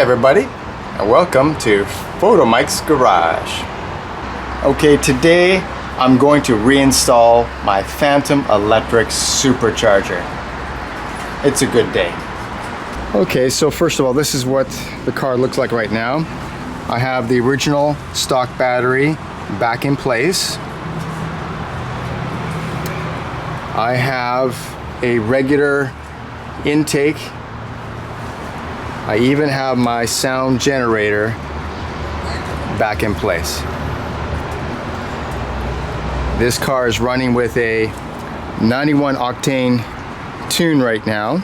Hi everybody, and welcome to Photomikes Garage. Okay, today I'm going to reinstall my Phantom electric supercharger. It's a good day. Okay, so first of all, this is what the car looks like right now. I have the original stock battery back in place. I have a regular intake. I even have my sound generator back in place. This car is running with a 91 octane tune right now,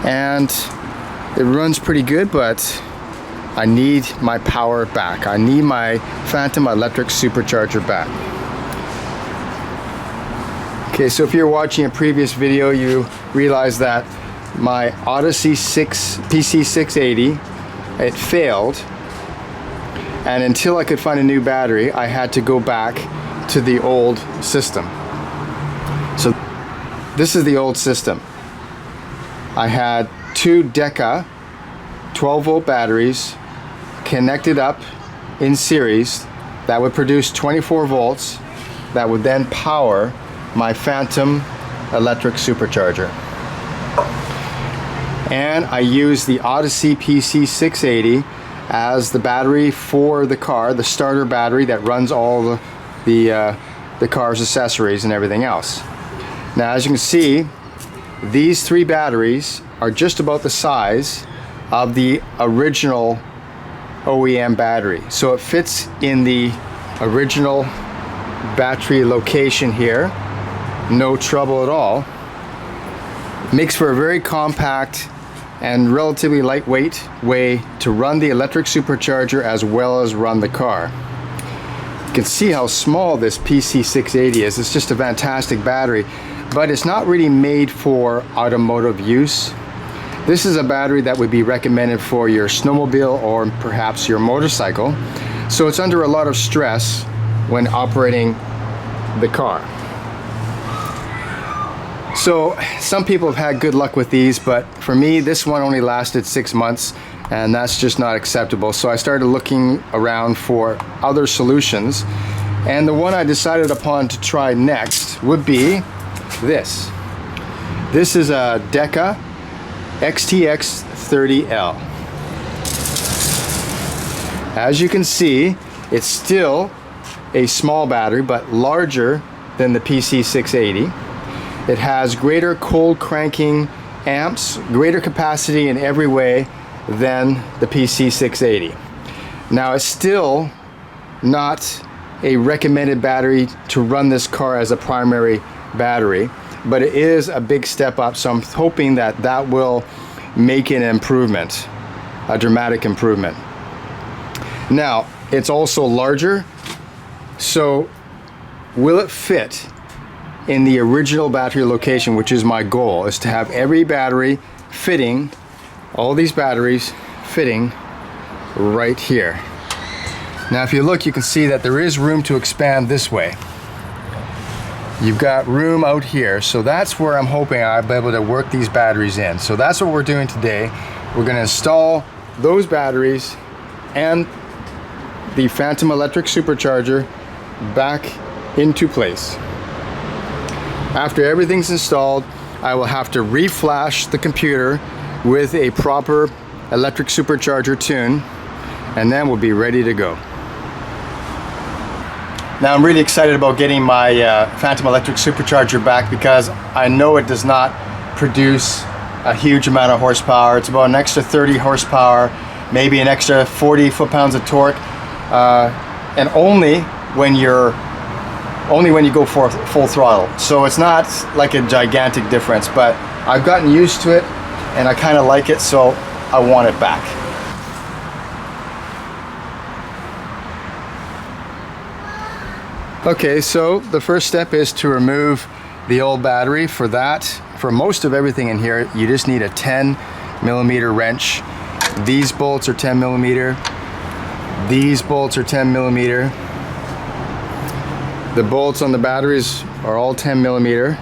and it runs pretty good, but I need my power back. I need my Phantom electric supercharger back. Okay, so if you're watching a previous video, you realize that my Odyssey PC680, it failed, and until I could find a new battery, I had to go back to the old system. So this is the old system. I had two Deka 12-volt batteries connected up in series that would produce 24 volts that would then power my Phantom electric supercharger. And I used the Odyssey PC680 as the battery for the car, the starter battery that runs all the car's accessories and everything else. Now, as you can see, these three batteries are just about the size of the original OEM battery. So it fits in the original battery location here. No trouble at all. Makes for a very compact and relatively lightweight way to run the electric supercharger as well as run the car. You can see how small this PC680 is. It's just a fantastic battery, but it's not really made for automotive use. This is a battery that would be recommended for your snowmobile or perhaps your motorcycle. So it's under a lot of stress when operating the car. So some people have had good luck with these, but for me, this one only lasted 6 months, and that's just not acceptable. So I started looking around for other solutions, and the one I decided upon to try next would be this. This is a Deka ETX 30L. As you can see, it's still a small battery, but larger than the PC680. It has greater cold cranking amps, greater capacity in every way than the PC680. Now, it's still not a recommended battery to run this car as a primary battery, but it is a big step up, so I'm hoping that that will make an improvement, a dramatic improvement. Now, it's also larger, so will it fit in the original battery location, which is my goal, is to have every battery fitting, all these batteries fitting right here. Now if you look, you can see that there is room to expand this way. You've got room out here, so that's where I'm hoping I'll be able to work these batteries in. So that's what we're doing today. We're going to install those batteries and the Phantom electric supercharger back into place. After everything's installed, I will have to reflash the computer with a proper electric supercharger tune, and then we'll be ready to go. Now I'm really excited about getting my Phantom electric supercharger back, because I know it does not produce a huge amount of horsepower. It's about an extra 30 horsepower, maybe an extra 40 foot-pounds of torque, and only when you go for full throttle. So it's not like a gigantic difference, but I've gotten used to it and I kind of like it, so I want it back. Okay, so the first step is to remove the old battery. For that, for most of everything in here, you just need a 10mm wrench. These bolts are 10mm. These bolts are 10mm. The bolts on the batteries are all 10mm,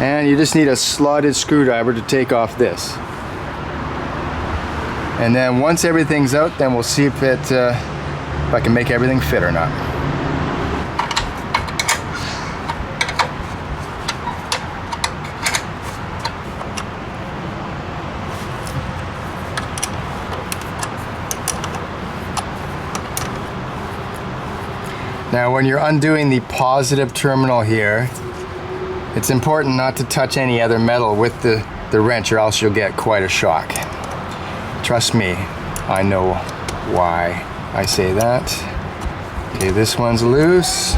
and you just need a slotted screwdriver to take off this. And then once everything's out, then we'll see if I can make everything fit or not. Now when you're undoing the positive terminal here, it's important not to touch any other metal with the wrench, or else you'll get quite a shock. Trust me, I know why I say that. Okay, this one's loose.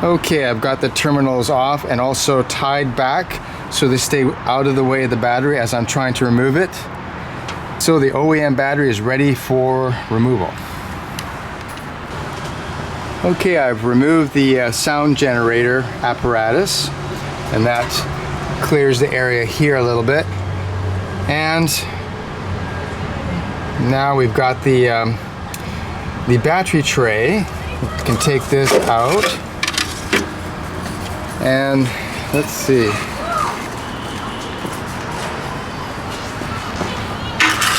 Okay, I've got the terminals off and also tied back so they stay out of the way of the battery as I'm trying to remove it. So the OEM battery is ready for removal. Okay, I've removed the sound generator apparatus, and that clears the area here a little bit. And now we've got the battery tray. We can take this out. And let's see.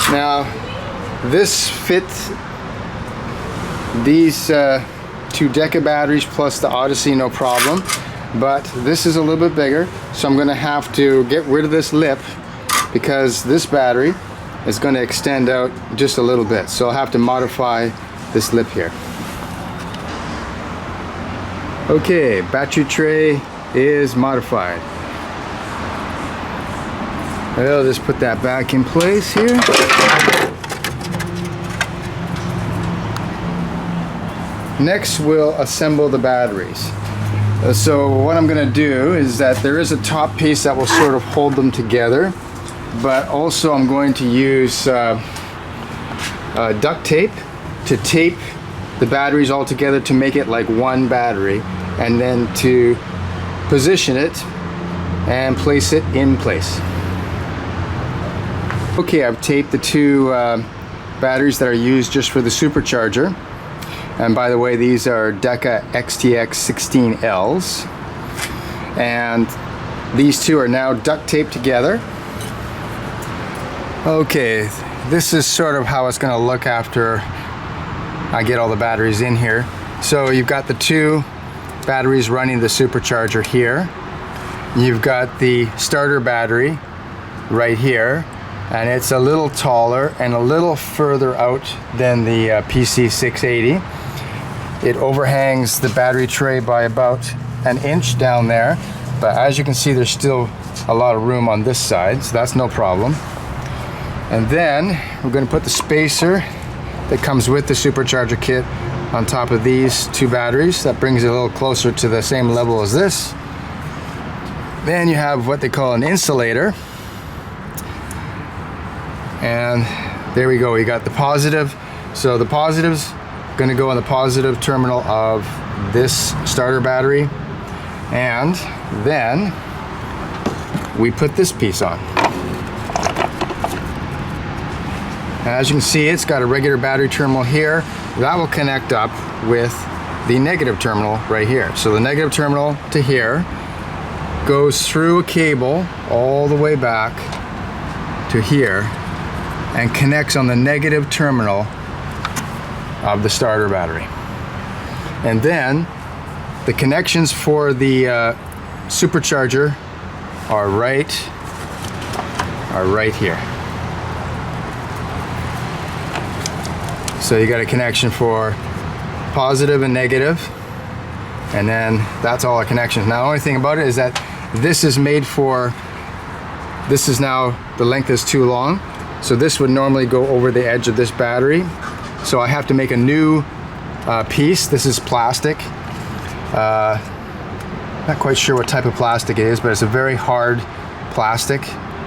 Now, this fits these two Deka batteries plus the Odyssey, no problem. But this is a little bit bigger, so I'm going to have to get rid of this lip because this battery is going to extend out just a little bit. So I'll have to modify this lip here. Okay, battery tray is modified. I'll just put that back in place here. Next, we'll assemble the batteries. So what I'm going to do is that there is a top piece that will sort of hold them together, but also I'm going to use duct tape to tape the batteries all together to make it like one battery, and then to position it and place it in place. Okay, I've taped the two batteries that are used just for the supercharger. And by the way, these are Deka ETX 16Ls. And these two are now duct taped together. Okay, this is sort of how it's going to look after I get all the batteries in here. So you've got the two batteries running the supercharger here. You've got the starter battery right here, and it's a little taller and a little further out than the PC680. It overhangs the battery tray by about an inch down there, but as you can see, there's still a lot of room on this side, so that's no problem. And then we're going to put the spacer that comes with the supercharger kit on top of these two batteries. That brings it a little closer to the same level as this. Then you have what they call an insulator. And there we go, we got the positive. So the positive's going to go on the positive terminal of this starter battery. And then we put this piece on. As you can see, it's got a regular battery terminal here. That will connect up with the negative terminal right here. So the negative terminal to here goes through a cable all the way back to here and connects on the negative terminal of the starter battery. And then the connections for the supercharger are right here. So you got a connection for positive and negative, and then that's all our connections. Now the only thing about it is that this is made for, this is now, the length is too long, so this would normally go over the edge of this battery. So I have to make a new piece. This is plastic. Not quite sure what type of plastic it is, but it's a very hard plastic,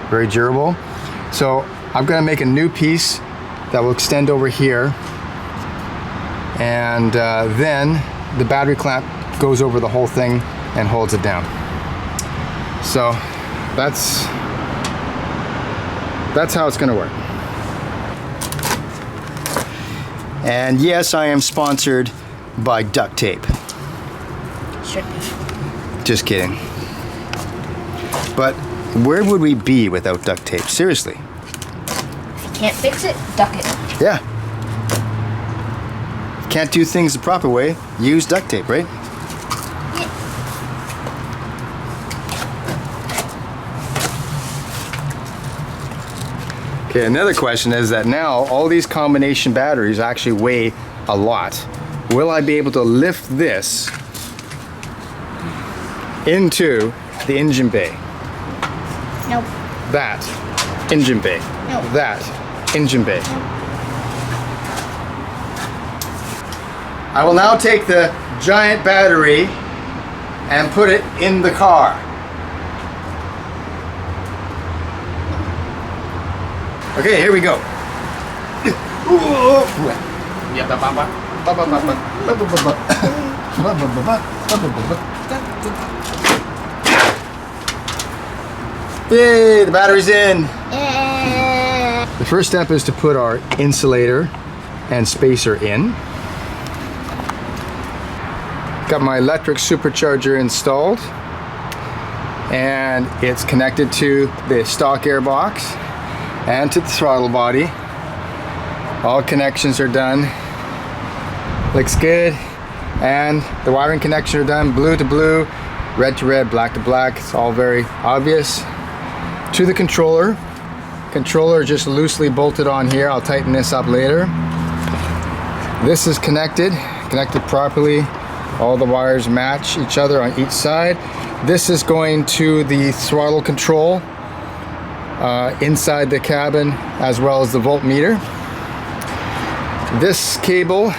very durable. So I'm going to make a new piece that will extend over here, and then the battery clamp goes over the whole thing and holds it down. So that's how it's going to work. And yes, I am sponsored by duct tape. Should be. Just kidding. But where would we be without duct tape? Seriously. If you can't fix it, duck it. Yeah. Can't do things the proper way, use duct tape, right? Yeah. Okay, another question is that now all these combination batteries actually weigh a lot. Will I be able to lift this into the engine bay? Nope. That engine bay. Nope. That engine bay. Nope. I will now take the giant battery and put it in the car. Okay, here we go. Yay, the battery's in. The first step is to put our insulator and spacer in. Got my electric supercharger installed, and it's connected to the stock air box and to the throttle body. All connections are done. Looks good. And the wiring connections are done. Blue to blue, red to red, black to black. It's all very obvious. To the controller. Controller just loosely bolted on here. I'll tighten this up later. This is connected properly. All the wires match each other on each side. This is going to the throttle control inside the cabin, as well as the voltmeter. This cable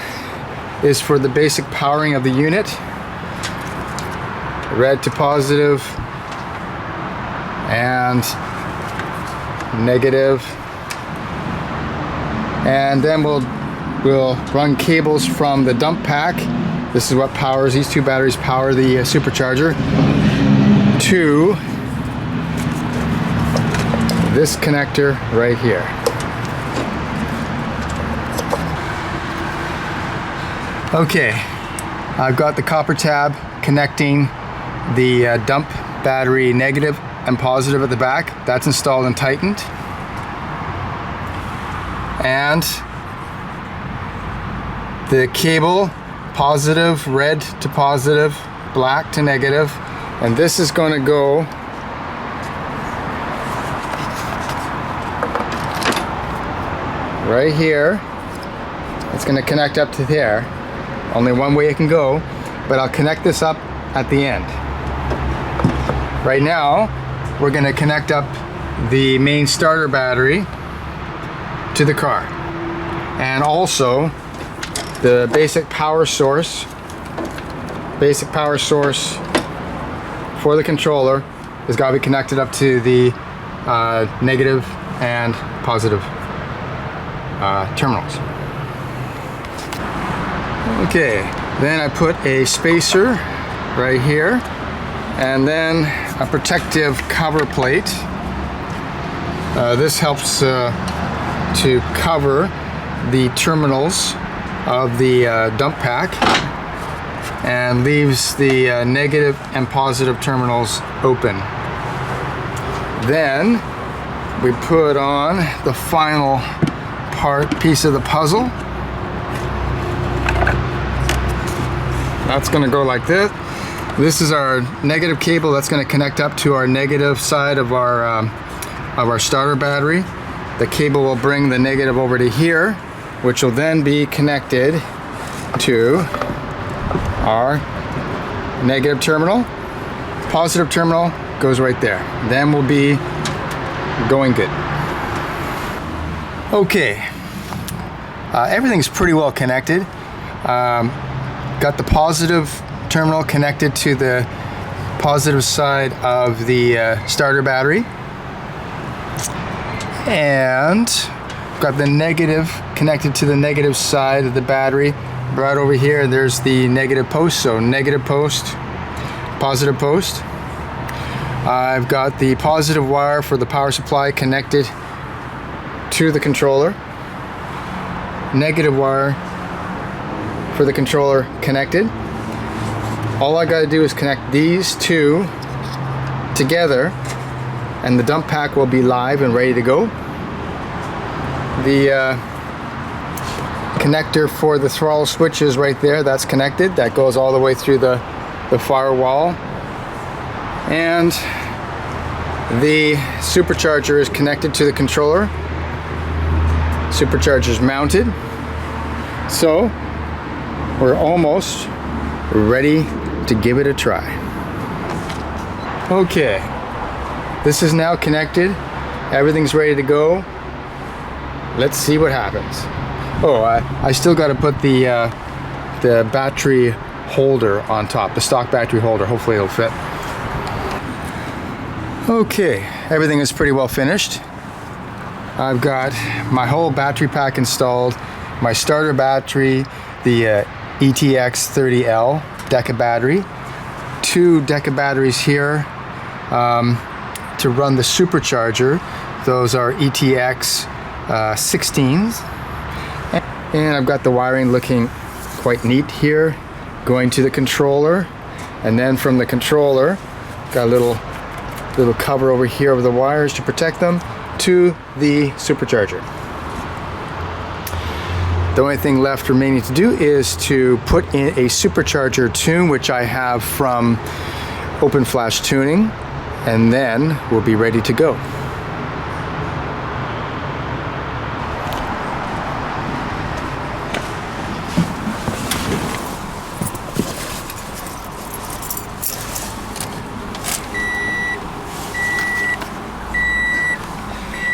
is for the basic powering of the unit. Red to positive and negative. And then we'll run cables from the dump pack. This is what powers, these two batteries power the supercharger, to this connector right here. Okay, I've got the copper tab connecting the dump battery negative and positive at the back. That's installed and tightened. And the cable, positive, red to positive, black to negative, and this is going to go right here. It's going to connect up to there. Only one way it can go, but I'll connect this up at the end. Right now, we're going to connect up the main starter battery to the car, and also the basic power source for the controller has got to be connected up to the negative and positive terminals. Okay, then I put a spacer right here, and then a protective cover plate. This helps to cover the terminals of the dump pack and leaves the negative and positive terminals open. Then we put on the final piece of the puzzle. That's going to go like this. This is our negative cable that's going to connect up to our negative side of our starter battery. The cable will bring the negative over to here, which will then be connected to our negative terminal. Positive terminal goes right there. Then we'll be going good. Okay, everything's pretty well connected. Got the positive terminal connected to the positive side of the starter battery, and got the negative connected to the negative side of the battery. Right over here, there's the negative post, so negative post, positive post. I've got the positive wire for the power supply connected to the controller. Negative wire for the controller connected. All I got to do is connect these two together and the dump pack will be live and ready to go. The connector for the throttle switch is right there. That's connected. That goes all the way through the firewall. And the supercharger is connected to the controller. Supercharger is mounted. So we're almost ready to give it a try. Okay, this is now connected. Everything's ready to go. Let's see what happens. Oh, I still got to put the battery holder on top, the stock battery holder. Hopefully it'll fit. Okay, everything is pretty well finished. I've got my whole battery pack installed, my starter battery, the ETX 30L Deka battery, 2 Deka batteries here to run the supercharger. Those are ETX 16s. And I've got the wiring looking quite neat here, going to the controller, and then from the controller, got a little cover over here over the wires to protect them, to the supercharger. The only thing left remaining to do is to put in a supercharger tune, which I have from Open Flash Tuning, and then we'll be ready to go.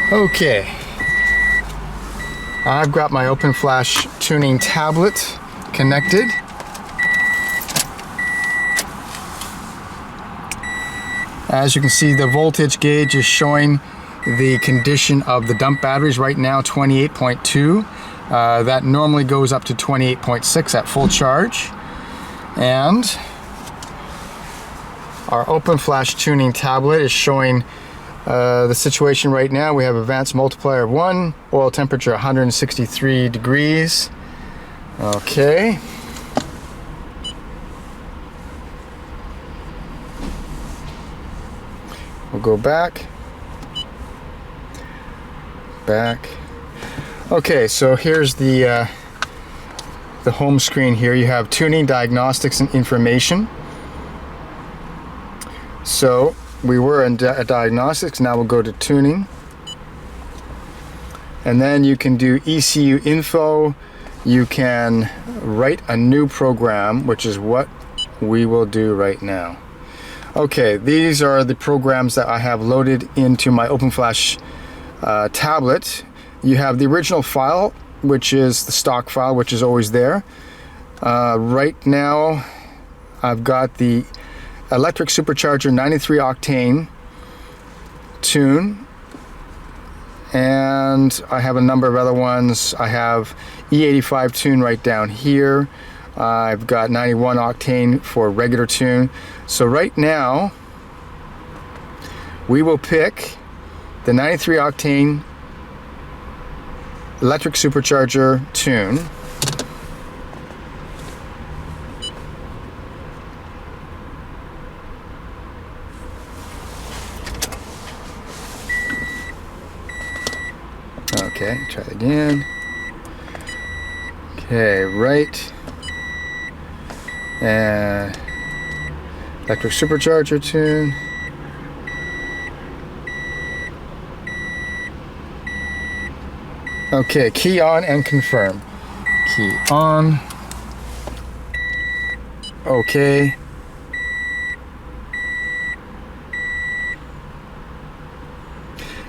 Okay, I've got my Open Flash Tuning tablet connected. As you can see, the voltage gauge is showing the condition of the dump batteries right now, 28.2. That normally goes up to 28.6 at full charge. And our Open Flash Tuning tablet is showing the situation right now. We have advanced multiplier of 1, oil temperature 163 degrees. Okay. We'll go back. Okay, so here's the home screen here. You have tuning, diagnostics, and information. So we were in diagnostics, now we'll go to tuning. And then you can do ECU info. You can write a new program, which is what we will do right now. Okay, these are the programs that I have loaded into my Open Flash tablet. You have the original file, which is the stock file, which is always there. Right now, I've got the electric supercharger 93 octane tune, and I have a number of other ones. I have E85 tune right down here. I've got 91 octane for regular tune. So right now we will pick the 93 octane electric supercharger tune. Okay, try it again. Okay, right. And electric supercharger tune. Okay, key on and confirm. Key on. Okay.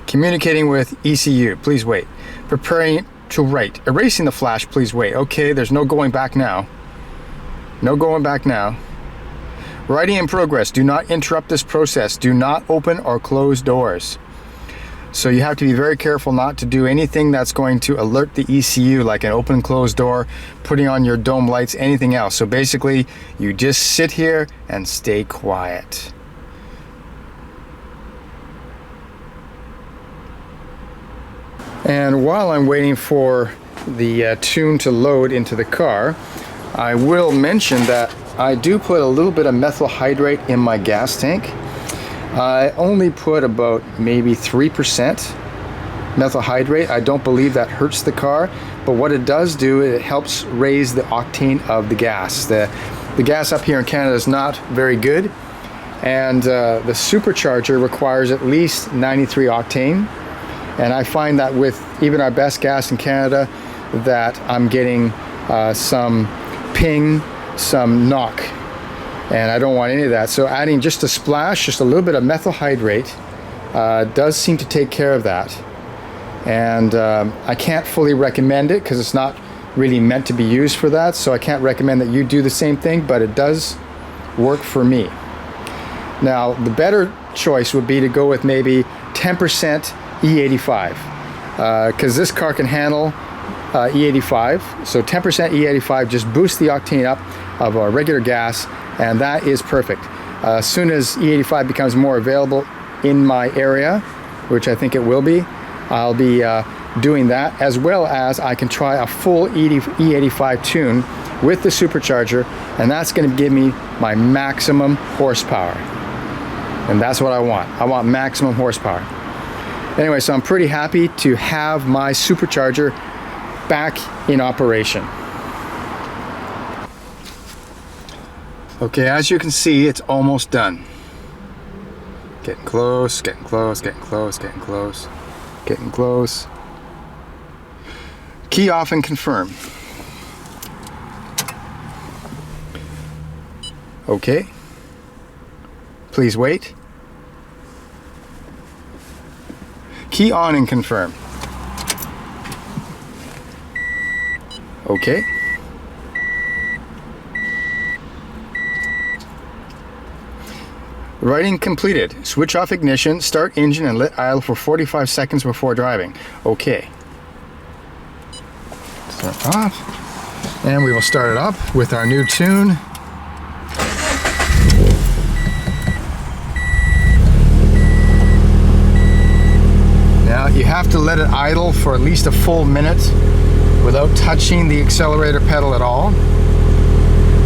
Communicating with ECU, please wait. Preparing to write. Erasing the flash, please wait. Okay, there's no going back now. No going back now. Writing in progress. Do not interrupt this process. Do not open or close doors. So you have to be very careful not to do anything that's going to alert the ECU, like an open close door, putting on your dome lights, anything else. So basically, you just sit here and stay quiet. And while I'm waiting for the tune to load into the car, I will mention that I do put a little bit of methyl hydrate in my gas tank. I only put about maybe 3% methyl hydrate. I don't believe that hurts the car, but what it does do, it helps raise the octane of the gas. The gas up here in Canada is not very good, and the supercharger requires at least 93 octane, and I find that with even our best gas in Canada that I'm getting some ping, some knock, and I don't want any of that. So adding just a splash, just a little bit of methyl hydrate does seem to take care of that. And I can't fully recommend it because it's not really meant to be used for that, so I can't recommend that you do the same thing, but it does work for me. Now the better choice would be to go with maybe 10% E85 because this car can handle E85, so 10% E85 just boosts the octane up of our regular gas, and that is perfect. As soon as E85 becomes more available in my area, which I think it will be, I'll be doing that, as well as I can try a full E85 tune with the supercharger, and that's going to give me my maximum horsepower. And that's what I want. I want maximum horsepower. Anyway, so I'm pretty happy to have my supercharger back in operation. Okay, as you can see, it's almost done. Getting close, getting close, getting close, getting close, getting close. Key off and confirm. Okay. Please wait. Key on and confirm. Okay. Writing completed. Switch off ignition, start engine, and let idle for 45 seconds before driving. Okay. Start off. And we will start it up with our new tune. Now you have to let it idle for at least a full minute without touching the accelerator pedal at all.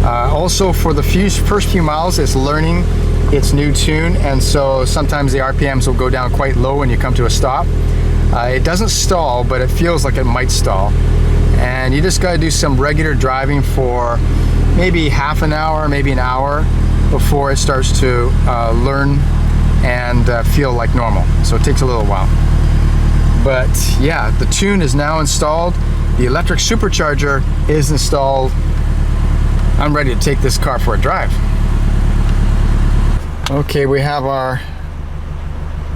Also, for the first few miles, it's learning its new tune, and so sometimes the RPMs will go down quite low when you come to a stop. It doesn't stall, but it feels like it might stall. And you just got to do some regular driving for maybe half an hour, maybe an hour, before it starts to learn and feel like normal. So it takes a little while. But yeah, the tune is now installed. The electric supercharger is installed. I'm ready to take this car for a drive. Okay, we have our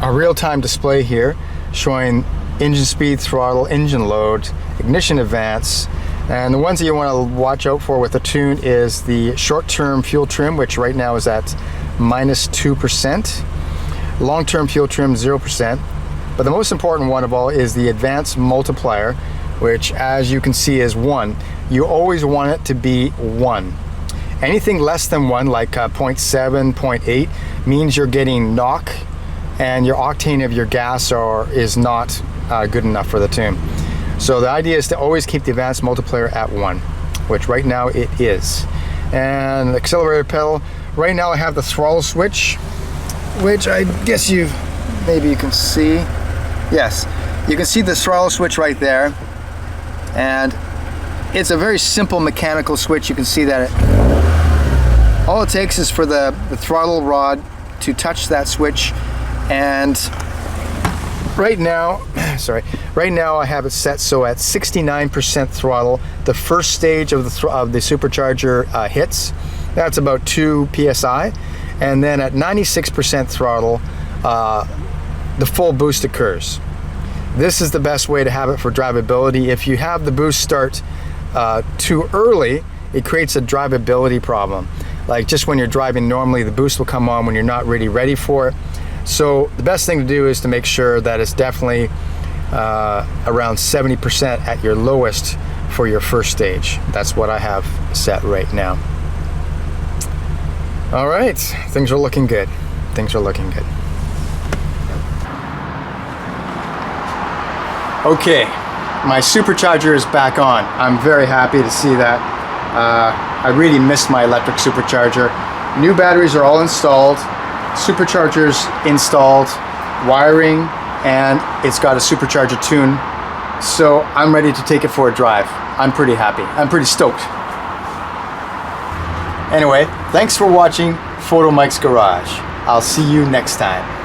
real-time display here showing engine speed, throttle, engine load, ignition advance, and the ones that you want to watch out for with the tune is the short-term fuel trim, which right now is at -2%, long-term fuel trim 0%, but the most important one of all is the advance multiplier, which as you can see is 1. You always want it to be 1. Anything less than 1, like 0.7, 0.8, means you're getting knock and your octane of your gas is not good enough for the tune. So the idea is to always keep the advanced multiplier at 1, which right now it is. And the accelerator pedal, right now I have the throttle switch, which I guess maybe you can see. Yes, you can see the throttle switch right there. And it's a very simple mechanical switch. You can see that all it takes is for the throttle rod to touch that switch, and right now I have it set so at 69% throttle, the first stage of the supercharger hits. That's about 2 psi, and then at 96% throttle, the full boost occurs. This is the best way to have it for drivability. If you have the boost start too early, it creates a drivability problem. Like just when you're driving normally, the boost will come on when you're not really ready for it. So the best thing to do is to make sure that it's definitely around 70% at your lowest for your first stage. That's what I have set right now. All right, things are looking good. Things are looking good. Okay, my supercharger is back on. I'm very happy to see that. I really missed my electric supercharger. New batteries are all installed, superchargers installed, wiring, and it's got a supercharger tune. So I'm ready to take it for a drive. I'm pretty happy. I'm pretty stoked. Anyway, thanks for watching Photomikes Garage. I'll see you next time.